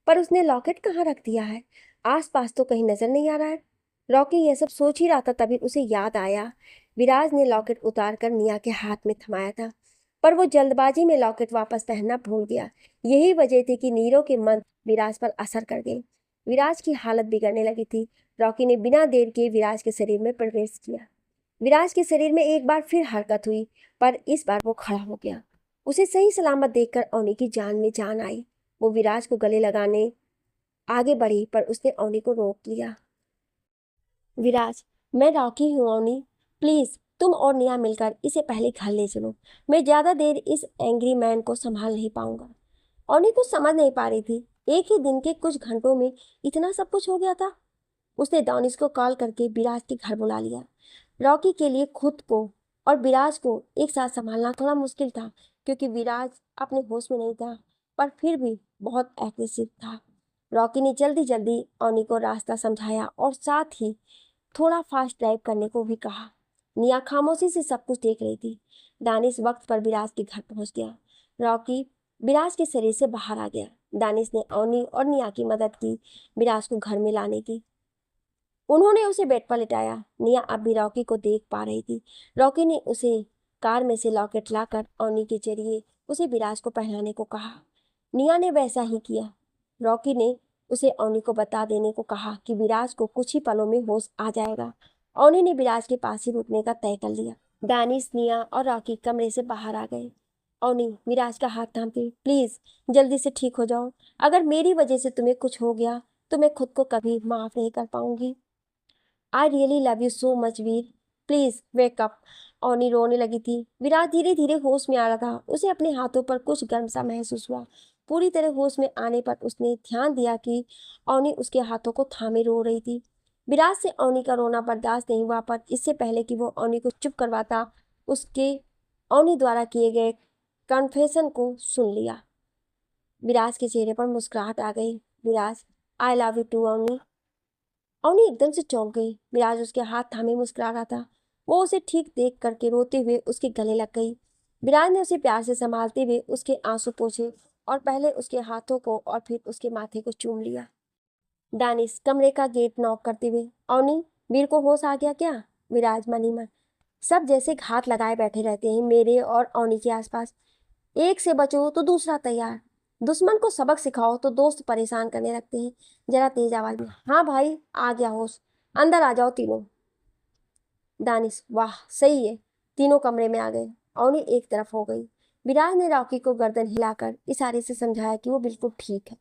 पर उसने लॉकेट कहाँ रख दिया है? आसपास तो कहीं नजर नहीं आ रहा है। रॉकी यह सब सोच ही रहा था, तभी उसे याद आया विराज ने लॉकेट उतार कर निया के हाथ में थमाया था, पर वो जल्दबाजी में लॉकेट वापस पहनना भूल गया। यही वजह थी कि नीरो के मंत्र विराज पर असर कर गए। विराज की हालत बिगड़ने लगी थी। रॉकी ने बिना देर किए विराज के शरीर में प्रवेश किया। विराज के शरीर में एक बार फिर हरकत हुई, पर इस बार वो खड़ा हो गया। उसे सही सलामत देखकर अवनी की जान में जान आई। वो विराज को गले लगाने आगे बढ़ी, पर उसने अवनी को रोक लिया। विराज, मैं रॉकी हूँ अवनी, प्लीज तुम और निया मिलकर इसे पहले घर ले चलो। मैं ज्यादा देर इस एंग्री मैन को संभाल नहीं पाऊंगा। अवनी कुछ समझ नहीं पा रही थी। एक ही दिन के कुछ घंटों में इतना सब कुछ हो गया था। उसने दानिश को कॉल करके विराज के घर बुला लिया। रॉकी के लिए खुद को और विराज को एक साथ संभालना थोड़ा मुश्किल था, क्योंकि विराज अपने होश में नहीं था, पर फिर भी बहुत एग्रेसिव था। रॉकी ने जल्दी जल्दी अवनी को रास्ता समझाया और साथ ही थोड़ा फास्ट ड्राइव करने को भी कहा। निया खामोशी से सब कुछ देख रही थी। दानिश वक्त पर विराज के घर पहुंच गया। रॉकी विराज के शरीर से बाहर आ गया। दानिश ने अवनी और निया की मदद की विराज को घर में लाने की। उन्होंने उसे बेड पर लिटाया। निया अब भी रॉकी को देख पा रही थी। रॉकी ने उसे कार में से लॉकेट लाकर अवनी के जरिए उसे विराज को पहनाने को कहा। निया ने वैसा ही किया। रॉकी ने उसे अवनी को बता देने को कहा कि विराज को कुछ ही पलों में होश आ जाएगा। अवनी ने विराज के पास ही रुकने का तय कर लिया। दानिश, निया और रॉकी कमरे से बाहर आ गए। अवनी विराज का हाथ थामते, प्लीज जल्दी से ठीक हो जाओ। अगर मेरी वजह से तुम्हें कुछ हो गया तो मैं खुद को कभी माफ नहीं कर पाऊंगी। I really love you so much Veer, please wake up. Avni रोने लगी थी। विराज धीरे धीरे होश में आ रहा था। उसे अपने हाथों पर कुछ गर्म सा महसूस हुआ। पूरी तरह होश में आने पर उसने ध्यान दिया कि अवनी उसके हाथों को थामे रो रही थी। विराज से अवनी का रोना बर्दाश्त नहीं हुआ, पर इससे पहले कि वो अवनी को चुप करवाता, उसके अवनी द्वारा किए गए कन्फेशन को सुन लिया। विराज के चेहरे पर मुस्कुराहट आ गई। Viraj, I love you too Avni. Avni एकदम से चौंक गई। विराज उसके हाथ थामे मुस्कुरा रहा था। वो उसे ठीक देख करके रोते हुए उसके गले लग गई। विराज ने उसे प्यार से संभालते हुए उसके आंसू पोंछे और पहले उसके हाथों को और फिर उसके माथे को चूम लिया। दानिश कमरे का गेट नॉक करते हुए, अवनी, वीर को होश आ गया क्या? विराज मन ही मन, सब जैसे घात लगाए बैठे रहते हैं मेरे और अवनी के आसपास। एक से बचो तो दूसरा तैयार। दुश्मन को सबक सिखाओ तो दोस्त परेशान करने लगते हैं। जरा तेज आवाज में, हाँ भाई, आ गया होश, अंदर आ जाओ तीनों। दानिश, वाह सही है। तीनों कमरे में आ गए। अवनी एक तरफ हो गई। विराज ने रॉकी को गर्दन हिलाकर इशारे से समझाया कि वो बिल्कुल ठीक है।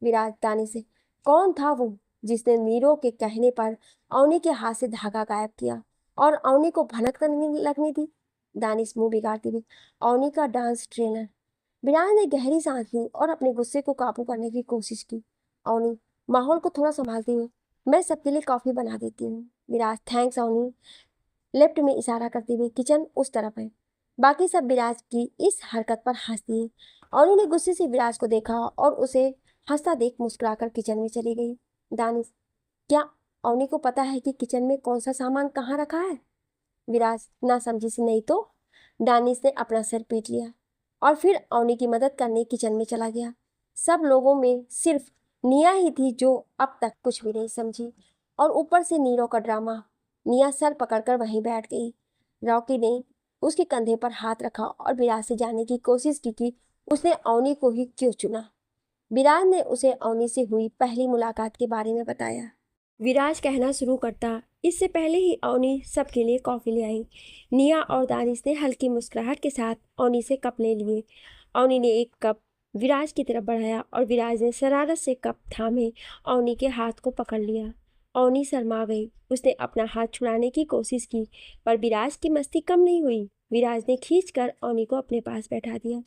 विराज दानिश से, कौन था वो जिसने नीरो के कहने पर अवनी के हाथ से धागा गायब किया और अवनी को भनक नहीं लगनी थी? दानिश मुंह बिगाड़ती हुई, अवनी का डांस ट्रेनर। विराज ने गहरी सांस ली और अपने गुस्से को काबू करने की कोशिश की। अवनी माहौल को थोड़ा संभालती हुई, मैं सबके लिए कॉफी बना देती हूँ। विराज, थैंक्स अवनी। लेफ्ट में इशारा करते हुए, किचन उस तरफ है। बाकी सब विराज की इस हरकत पर हंस दिए। अवनी ने गुस्से से विराज को देखा और उसे हंसता देख मुस्कुराकर किचन में चली गई। दानिश, क्या अवनी को पता है कि किचन में कौन सा सामान कहाँ रखा है? विराज ना समझी से नहीं तो। दानिश ने अपना सिर पीट लिया और फिर अवनी की मदद करने किचन में चला गया। सब लोगों में सिर्फ निया ही थी जो अब तक कुछ भी नहीं समझी, और ऊपर से नीरो का ड्रामा। निया सर पकड़कर वहीं बैठ गई। रॉकी ने उसके कंधे पर हाथ रखा और विराज से जानने की कोशिश की कि उसने अवनी को ही क्यों चुना। विराज ने उसे अवनी से हुई पहली मुलाकात के बारे में बताया। विराज कहना शुरू करता, इससे पहले ही अवनी सबके लिए कॉफी ले आई। निया और दानिश ने हल्की मुस्कुराहट के साथ अवनी से कप ले लिए। अवनी ने एक कप विराज की तरफ बढ़ाया और विराज ने शरारत से कप थामे अवनी के हाथ को पकड़ लिया। अवनी शर्मा गई। उसने अपना हाथ छुड़ाने की कोशिश की, पर विराज की मस्ती कम नहीं हुई। विराज ने खींचकर अवनी को अपने पास बैठा दिया।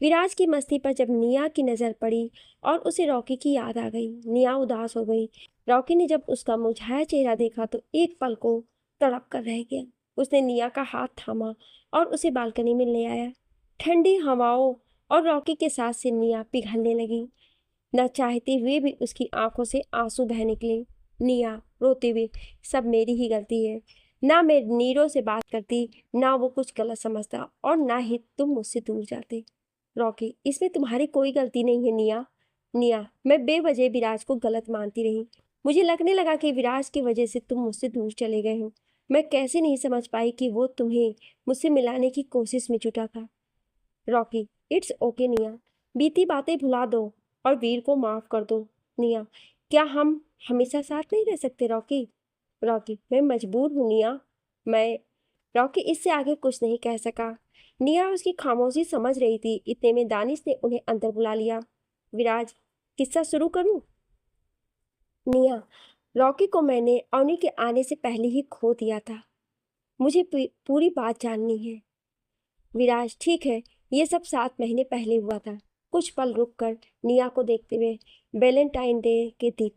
विराज की मस्ती पर जब निया की नज़र पड़ी और उसे रॉकी की याद आ गई, निया उदास हो गई। रॉकी ने जब उसका मुरझाया चेहरा देखा तो एक पल को तड़प कर रह गया। उसने निया का हाथ थामा और उसे बालकनी में ले आया। ठंडी हवाओं और रॉकी के साथ से निया पिघलने लगी। न चाहते हुए भी उसकी आंखों से आंसू बह निकले। निया रोते हुए, सब मेरी ही गलती है। ना मैं नीरो से बात करती, ना वो कुछ गलत समझता, और ना ही तुम मुझसे दूर जाते। रॉकी, इसमें तुम्हारी कोई गलती नहीं है निया। निया, मैं बेवजह विराज को गलत मानती रही। मुझे लगने लगा कि विराज की वजह से तुम मुझसे दूर चले गए हो। मैं कैसे नहीं समझ पाई कि वो तुम्हें मुझसे मिलाने की कोशिश में जुटा था। रॉकी, इट्स ओके निया, बीती बातें भुला दो और वीर को माफ कर दो। निया, क्या हम हमेशा साथ नहीं रह सकते रॉकी? रॉकी, मैं मजबूर हूँ निया। मैं रॉकी इससे आगे कुछ नहीं कह सका। निया उसकी खामोशी समझ रही थी। इतने में दानिश ने उन्हें अंदर बुला लिया। विराज, किस्सा शुरू करूं? निया, रॉकी को मैंने अवनी के आने से पहले ही खो दिया था। मुझे पूरी बात जाननी है। विराज, ठीक है, ये सब 7 महीने पहले हुआ था। कुछ पल रुककर निया को देखते हुए, वैलेंटाइन डे के दिन।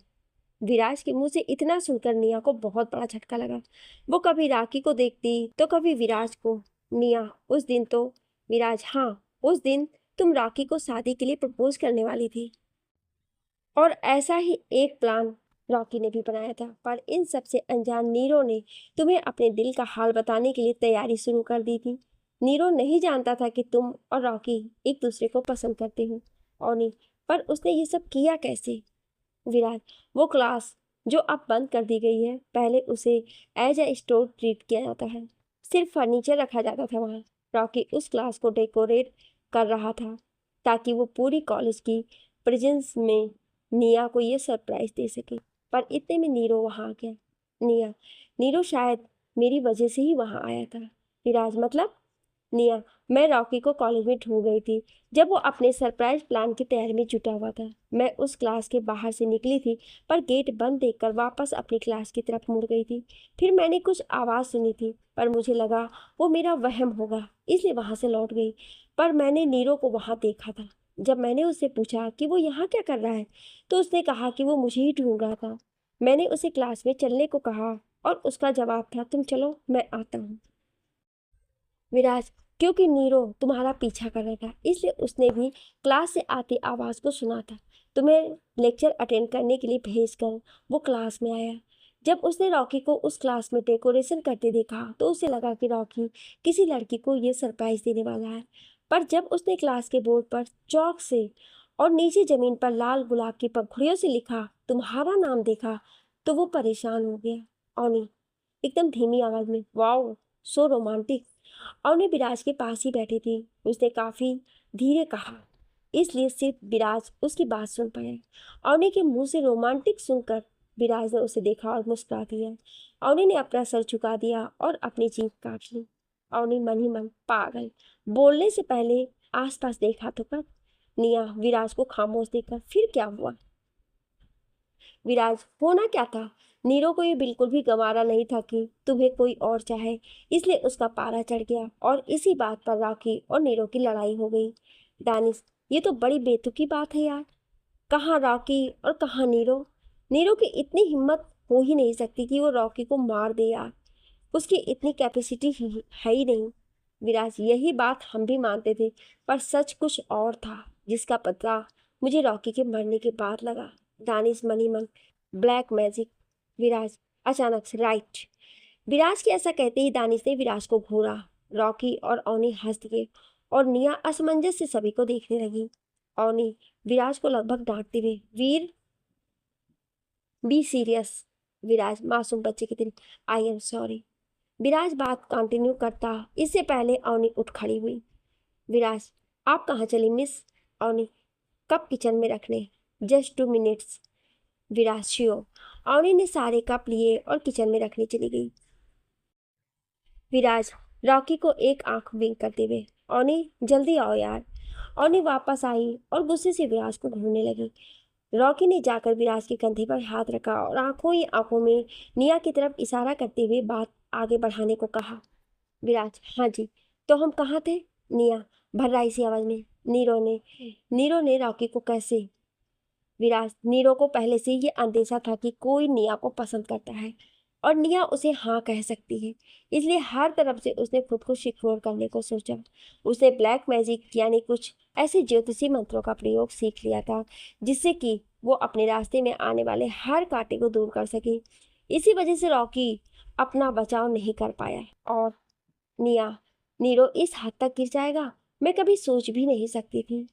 विराज के मुंह से इतना सुनकर निया को बहुत बड़ा झटका लगा। वो कभी राखी को देखती तो कभी विराज को। निया, उस दिन तो विराज, हाँ, उस दिन तुम राखी को शादी के लिए प्रपोज करने वाली थी, और ऐसा ही एक प्लान रॉकी ने भी बनाया था, पर इन सब से अनजान नीरो ने तुम्हें अपने दिल का हाल बताने के लिए तैयारी शुरू कर दी थी। नीरो नहीं जानता था कि तुम और रॉकी एक दूसरे को पसंद करते हो, और नहीं, पर उसने ये सब किया कैसे? विराज, वो क्लास जो अब बंद कर दी गई है, पहले उसे एज ए स्टोर ट्रीट किया जाता है। सिर्फ फर्नीचर रखा जाता था वहाँ। रॉकी उस क्लास को डेकोरेट कर रहा था ताकि वो पूरी कॉलेज की प्रेजेंस में निया को ये सरप्राइज दे सके, पर इतने में नीरो वहाँ आ गया। निया, नीरो शायद मेरी वजह से ही वहाँ आया था। विराज, मतलब? निया, मैं रॉकी को कॉलेज में ढूंढ रही थी जब वो अपने सरप्राइज प्लान की तैयारी में जुटा हुआ था। मैं उस क्लास के बाहर से निकली थी, पर गेट बंद देखकर वापस अपनी क्लास की तरफ मुड़ गई थी। फिर मैंने कुछ आवाज़ सुनी थी, पर मुझे लगा वो मेरा वहम होगा, इसलिए वहां से लौट गई। पर मैंने नीरो को वहां देखा था। जब मैंने उससे पूछा कि वो यहाँ क्या कर रहा है, तो उसने कहा कि वो मुझे ही ढूंढ रहा था। मैंने उसे क्लास में चलने को कहा और उसका जवाब था, तुम चलो, मैं आता हूँ। विराज, क्योंकि नीरो तुम्हारा पीछा कर रहा था, इसलिए उसने भी क्लास से आती आवाज़ को सुना था। तुम्हें लेक्चर अटेंड करने के लिए भेजकर वो क्लास में आया। जब उसने रॉकी को उस क्लास में डेकोरेशन करते देखा तो उसे लगा कि रॉकी किसी लड़की को ये सरप्राइज देने वाला है। पर जब उसने क्लास के बोर्ड पर चौक से और नीचे जमीन पर लाल गुलाब की पंखुड़ियों से लिखा तुम्हारा नाम देखा, तो वो परेशान हो गया। और एकदम धीमी आवाज में, वाओ, सो रोमांटिक। अवनी विराज के पास ही बैठी थी। उसने काफी धीरे कहा, इसलिए सिर्फ विराज उसकी बात सुन पाया। अवनी के मुंह से रोमांटिक सुनकर विराज ने उसे देखा और मुस्कुरा दिया। अवनी ने अपना सर झुका दिया और अपनी जीभ काट ली। अवनी मन ही मन, पागल, बोलने से पहले आसपास देखा तो कर। निया विराज को खामोश देखकर, फिर क्या हुआ? विराज, होना क्या था? नीरो को ये बिल्कुल भी गंवारा नहीं था कि तुम्हें कोई और चाहे, इसलिए उसका पारा चढ़ गया और इसी बात पर राखी और नीरो की लड़ाई हो गई। दानिश, ये तो बड़ी बेतुकी बात है यार। कहाँ रॉकी और कहाँ नीरो? नीरो की इतनी हिम्मत हो ही नहीं सकती कि वो रॉकी को मार दे यार। उसकी इतनी कैपेसिटी है ही नहीं। विराज, यही बात हम भी मानते थे, पर सच कुछ और था जिसका पता मुझे रॉकी के मरने के बाद लगा। दानिश मनी मन, ब्लैक मैजिक। विराज अचानक से, राइट। विराज के ऐसा कहते ही दानिश ने विराज को घूरा। रॉकी और अवनी हंस दिए और निया असमंजस से सभी को देखने लगी। अवनी विराज को लगभग डांटते हुए, वीर बी सीरियस। विराज मासूम बच्चे की तरह, आई एम सॉरी। विराज बात कंटिन्यू करता इससे पहले अवनी उठ खड़ी हुई। विराज, आप कहाँ चली मिस? अवनी, कप किचन में रखने, जस्ट 2 मिनट्स। विराज, श्योर। अवनी ने सारे कप लिए और किचन में रखने चली गई। विराज रॉकी को एक आंख विंक करते हुए, अवनी जल्दी आओ यार। अवनी वापस आई और गुस्से से विराज को घूरने लगी। रॉकी ने जाकर विराज के कंधे पर हाथ रखा और आंखों ही आंखों में निया की तरफ इशारा करते हुए बात आगे बढ़ाने को कहा। विराज, हाँ जी, तो हम कहाँ थे? निया भर्राई सी आवाज में, नीरो ने रॉकी को कैसे? विराज, नीरो को पहले से ये अंदेशा था कि कोई निया को पसंद करता है और निया उसे हाँ कह सकती है, इसलिए हर तरफ से उसने खुद को सिक्योर करने को सोचा। उसने ब्लैक मैजिक यानी कुछ ऐसे ज्योतिषी मंत्रों का प्रयोग सीख लिया था जिससे कि वो अपने रास्ते में आने वाले हर कांटे को दूर कर सके। इसी वजह से रॉकी अपना बचाव नहीं कर पाया और नीरो इस हद तक गिर जाएगा मैं कभी सोच भी नहीं सकती थी।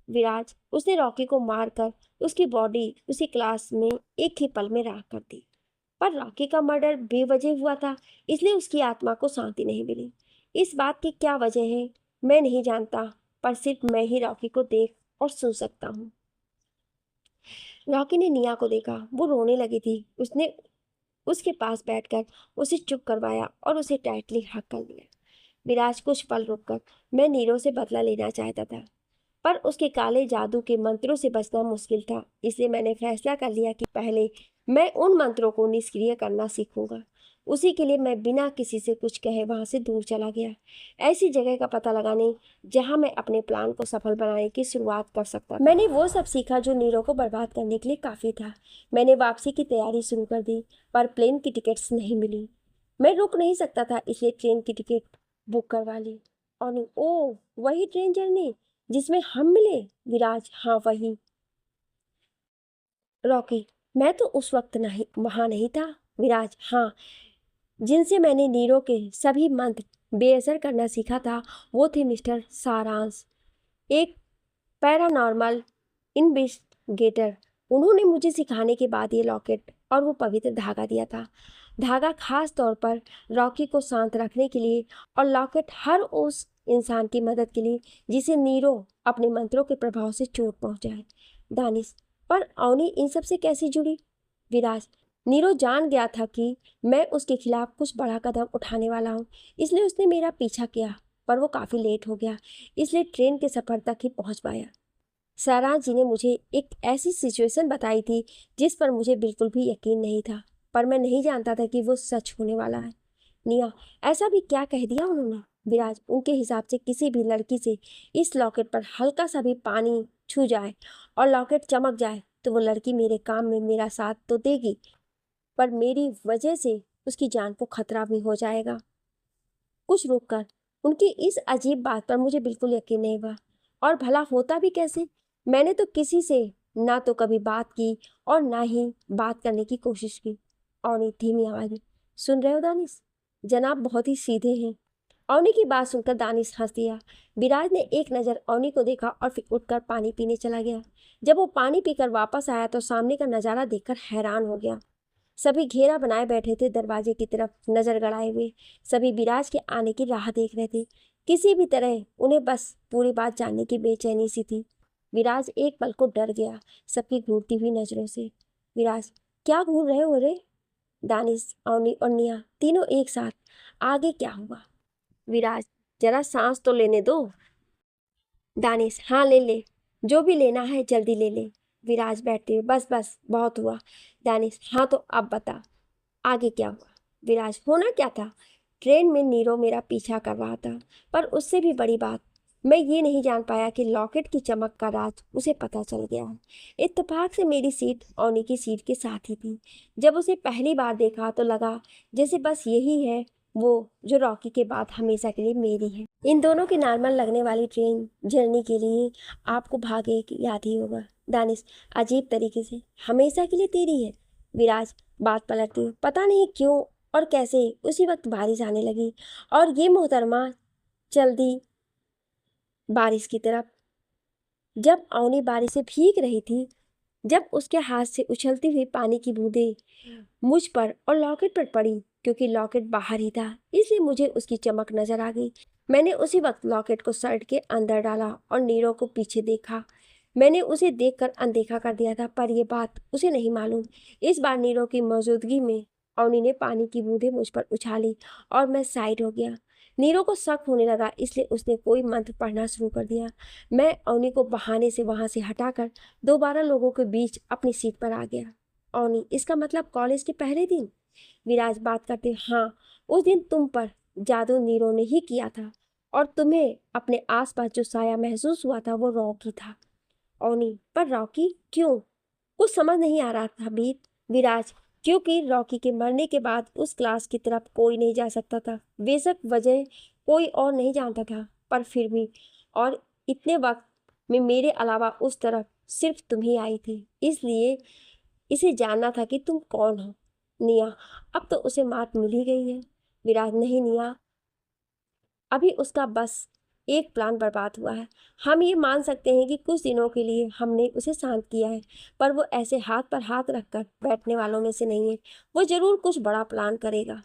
विराज, उसने रॉकी को मारकर उसकी बॉडी उसी क्लास में एक ही पल में राख कर दी। पर रॉकी का मर्डर बेवजह हुआ था, इसलिए उसकी आत्मा को शांति नहीं मिली। इस बात की क्या वजह है मैं नहीं जानता, पर सिर्फ मैं ही रॉकी को देख और सुन सकता हूँ। रॉकी ने निया को देखा, वो रोने लगी थी। उसने उसके पास बैठकर उसे चुप करवाया और उसे टाइटली हग कर लिया। विराज, कुछ पल रुककर, मैं नीरो से बदला लेना चाहता था, पर उसके काले जादू के मंत्रों से बचना मुश्किल था, इसलिए मैंने फैसला कर लिया कि पहले मैं उन मंत्रों को निष्क्रिय करना सीखूंगा। उसी के लिए मैं बिना किसी से कुछ कहे वहां से दूर चला गया, ऐसी जगह का पता लगाने जहां मैं अपने प्लान को सफल बनाने की शुरुआत कर सकता था। मैंने वो सब सीखा जो नीरो को बर्बाद करने के लिए काफ़ी था। मैंने वापसी की तैयारी शुरू कर दी, पर प्लेन की टिकट्स नहीं मिली। मैं रुक नहीं सकता था, इसलिए ट्रेन की टिकट बुक करवा ली। और ओ, वही ट्रेन जर्नी जिसमें हम मिले? विराज, हाँ वही। रॉकी, मैं तो उस वक्त नहीं वहां नहीं था। विराज, हाँ, जिनसे मैंने नीरो के सभी मंत्र बेअसर करना सीखा था वो थे मिस्टर सारांश, एक पैरानॉर्मल इन्वेस्टिगेटर। उन्होंने मुझे सिखाने के बाद ये लॉकेट और वो पवित्र धागा दिया था। धागा खास तौर पर रॉकी को शांत रखने के लिए और लॉकेट हर उस इंसान की मदद के लिए जिसे नीरो अपने मंत्रों के प्रभाव से चोट पहुंचाए। दानिश, पर अवनी इन सब से कैसे जुड़ी? विराज, नीरो जान गया था कि मैं उसके खिलाफ कुछ बड़ा कदम उठाने वाला हूँ, इसलिए उसने मेरा पीछा किया, पर वो काफ़ी लेट हो गया, इसलिए ट्रेन के सफ़र तक ही पहुँच पाया। सारांश जी ने मुझे एक ऐसी सिचुएशन बताई थी जिस पर मुझे बिल्कुल भी यकीन नहीं था, पर मैं नहीं जानता था कि वो सच होने वाला है। निया, ऐसा भी क्या कह दिया उन्होंने? विराज, उनके हिसाब से किसी भी लड़की से इस लॉकेट पर हल्का सा भी पानी छू जाए और लॉकेट चमक जाए तो वो लड़की मेरे काम में मेरा साथ तो देगी, पर मेरी वजह से उसकी जान को खतरा भी हो जाएगा। कुछ रुककर, उनकी इस अजीब बात पर मुझे बिल्कुल यकीन नहीं हुआ, और भला होता भी कैसे? मैंने तो किसी से ना तो कभी बात की और ना ही बात करने की कोशिश की। और धीमी आवाज में, सुन रहे हो दानिश, जनाब बहुत ही सीधे हैं। अवनी की बात सुनकर दानिश हंस दिया। विराज ने एक नज़र अवनी को देखा और फिर उठकर पानी पीने चला गया। जब वो पानी पीकर वापस आया तो सामने का नज़ारा देखकर हैरान हो गया। सभी घेरा बनाए बैठे थे, दरवाजे की तरफ नजर गड़ाए हुए। सभी विराज के आने की राह देख रहे थे। किसी भी तरह उन्हें बस पूरी बात जानने की बेचैनी सी थी। विराज एक पल को डर गया सबकी घूरती हुई नजरों से। विराज, क्या घूर रहे हो रे? दानिश, अवनी और निया तीनों एक साथ, आगे क्या हुआ? विराज, जरा सांस तो लेने दो। दानिश, हाँ ले ले, जो भी लेना है जल्दी ले ले। विराज बैठते हुए, बस बस बहुत हुआ। दानिश, हाँ तो अब बता, आगे क्या हुआ? विराज, होना क्या था? ट्रेन में नीरो मेरा पीछा कर रहा था, पर उससे भी बड़ी बात, मैं ये नहीं जान पाया कि लॉकेट की चमक का राज उसे पता चल गया है। इत्तेफाक से मेरी सीट ओनी की सीट के साथ ही थी। जब उसे पहली बार देखा तो लगा जैसे बस यही है वो जो रॉकी के बाद हमेशा के लिए मेरी है। इन दोनों की नॉर्मल लगने वाली ट्रेन जर्नी के लिए आपको भाग एक याद ही होगा। दानिश अजीब तरीके से हमेशा के लिए तेरी है। विराज बात पलटती हुई, पता नहीं क्यों और कैसे उसी वक्त बारिश आने लगी और ये मोहतरमा चल दी बारिश की तरफ। जब अवनी बारिश से भीग रही थी, जब उसके हाथ से उछलती हुई पानी की बूंदें मुझ पर और लॉकेट पर पड़ी, क्योंकि लॉकेट बाहर ही था इसलिए मुझे उसकी चमक नजर आ गई। मैंने उसी वक्त लॉकेट को शर्ट के अंदर डाला और नीरो को पीछे देखा। मैंने उसे देखकर अनदेखा कर दिया था, पर यह बात उसे नहीं मालूम। इस बार नीरो की मौजूदगी में अवनी ने पानी की बूंदें मुझ पर उछाली और मैं साइड हो गया। नीरो को शक होने लगा, इसलिए उसने कोई मंत्र पढ़ना शुरू कर दिया। मैं अवनी को बहाने से वहां से हटाकर दोबारा लोगों के बीच अपनी सीट पर आ गया। अवनी, इसका मतलब कॉलेज के पहले दिन? विराज बात करते, हाँ, उस दिन तुम पर जादू नीरो ने ही किया था और तुम्हें अपने आसपास जो साया महसूस हुआ था वो रॉकी था। अवनी, पर रॉकी क्यों? कुछ समझ नहीं आ रहा था बीत। विराज, क्योंकि रॉकी के मरने के बाद उस क्लास की तरफ कोई नहीं जा सकता था। बेशक वजह कोई और नहीं जानता था, पर फिर भी, और इतने वक्त में मेरे अलावा उस तरफ सिर्फ तुम ही आई थी, इसलिए इसे जानना था कि तुम कौन हो। निया, अब तो उसे मात मिल ही गई है। विराज, नहीं निया, अभी उसका बस एक प्लान बर्बाद हुआ है। हम ये मान सकते हैं कि कुछ दिनों के लिए हमने उसे शांत किया है, पर वो ऐसे हाथ पर हाथ रखकर बैठने वालों में से नहीं है। वो जरूर कुछ बड़ा प्लान करेगा।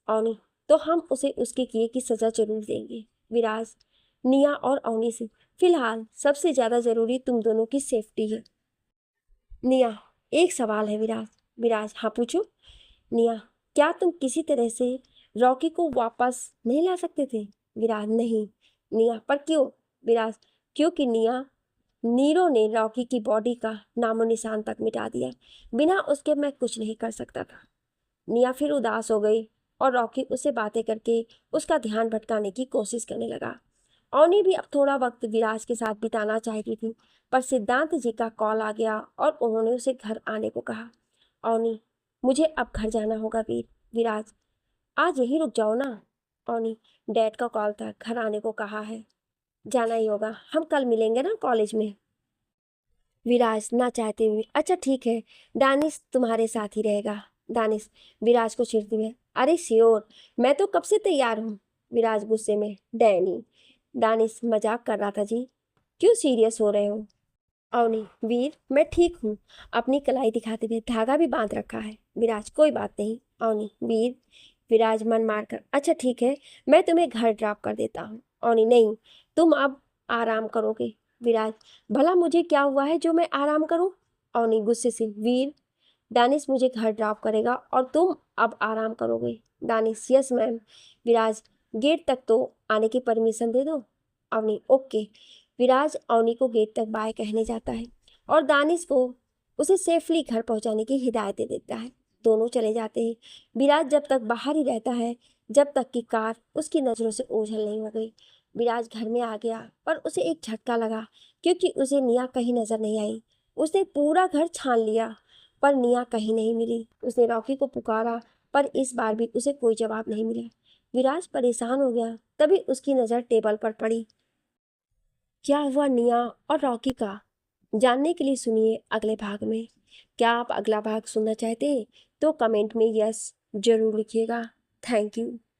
अवनी, तो हम उसे उसके किए की सजा जरूर देंगे। विराज, निया और अवनी से फिलहाल सबसे ज्यादा जरूरी तुम दोनों की सेफ्टी है। निया, एक सवाल है विराज। विराज, हाँ पूछो। निया, क्या तुम किसी तरह से रॉकी को वापस नहीं ला सकते थे? विराज, नहीं। निया, पर क्यों? विराज, क्योंकि निया, नीरो ने रॉकी की बॉडी का नामो निशान तक मिटा दिया। बिना उसके मैं कुछ नहीं कर सकता था। निया फिर उदास हो गई और रॉकी उससे बातें करके उसका ध्यान भटकाने की कोशिश करने लगा। अवनी भी अब थोड़ा वक्त विराज के साथ बिताना चाहती थी, पर सिद्धांत जी का कॉल आ गया और उन्होंने उसे घर आने को कहा। अवनी, मुझे अब घर जाना होगा वीर। विराज, आज यहीं रुक जाओ ना। अवनी, डैड का कॉल था, घर आने को कहा है, जाना ही होगा। हम कल मिलेंगे ना कॉलेज में। विराज ना चाहते हुए, अच्छा ठीक है, दानिश तुम्हारे साथ ही रहेगा। दानिश विराज को छेड़ते हुए, अरे श्योर, मैं तो कब से तैयार हूँ। विराज गुस्से में, डैनी। दानिश मजाक कर रहा था जी, क्यों सीरियस हो रहे हो? अवनी, वीर मैं ठीक हूँ, अपनी कलाई दिखाते हुए, धागा भी बांध रखा है। विराज, कोई बात नहीं। अवनी, वीर। विराज मन मारकर, अच्छा ठीक है, मैं तुम्हें घर ड्रॉप कर देता हूँ। अवनी, नहीं, तुम अब आराम करोगे। विराज, भला मुझे क्या हुआ है जो मैं आराम करूं? अवनी गुस्से से, वीर, दानिश मुझे घर ड्रॉप करेगा और तुम अब आराम करोगे। Danish, yes ma'am. Viraj, gate तक तो आने की परमिशन दे दो। अवनी, ओके। विराज अवनी को गेट तक बाय कहने जाता है और दानिश को उसे सेफली घर पहुंचाने की हिदायतें देता है। दोनों चले जाते हैं। विराज जब तक बाहर ही रहता है, जब तक कि कार उसकी नज़रों से ओझल नहीं हो गई। विराज घर में आ गया पर उसे एक झटका लगा, क्योंकि उसे निया कहीं नजर नहीं आई। उसने पूरा घर छान लिया पर निया कहीं नहीं मिली। उसने रॉकी को पुकारा पर इस बार भी उसे कोई जवाब नहीं मिला। विराज परेशान हो गया। तभी उसकी नज़र टेबल पर पड़ी। क्या हुआ निया और रॉकी का, जानने के लिए सुनिए अगले भाग में। क्या आप अगला भाग सुनना चाहते हैं तो कमेंट में यस जरूर लिखिएगा। Thank you.